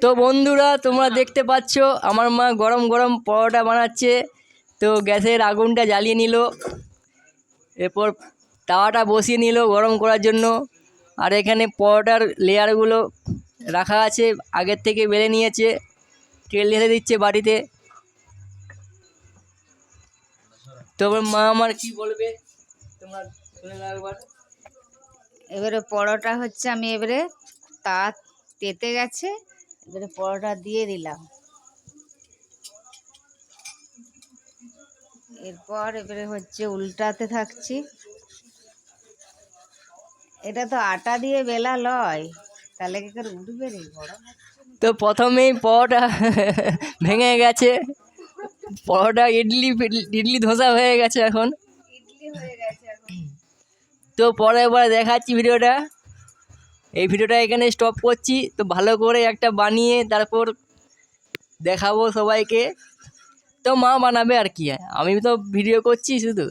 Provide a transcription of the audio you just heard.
তো বন্ধুরা তোমরা দেখতে পাচ্ছ আমার মা গরম গরম পরোটা বানাচ্ছে। তো গ্যাসের আগুনটা জ্বালিয়ে নিল, এরপর তাওয়াটা বসিয়ে নিল গরম করার জন্য। আর এখানে পরোটার লেয়ারগুলো রাখা আছে, আগের থেকে বেলে নিয়েছে, তেল ঢেলে দিচ্ছে বাটিতে। তো মা আমার কি বলবে তোমরা শুনে নাও একবার। এবারে পরোটা হচ্ছে, আমি এবারে তা তেতে গেছে, এবারে পরোটা দিয়ে দিলাম। এরপর এবারে হচ্ছে উল্টাতে থাকছি। এটা তো আটা দিয়ে বেলা লয়, তাহলে কি করে উঠবে রে? গরম তো প্রথমেই পরোটা ভেঙে গেছে, পরোটা ইডলি ধোসা হয়ে গেছে এখন। ইডলি হয়ে গেছে এখন। তো পরের বার দেখাচ্ছি ভিডিওটা, এই ভিডিওটা এখানে স্টপ করছি। তো ভালো করে একটা বানিয়ে তারপর দেখাবো সবাইকে। তো মা বানাবে আর কি, আমি তো ভিডিও করছি শুধু।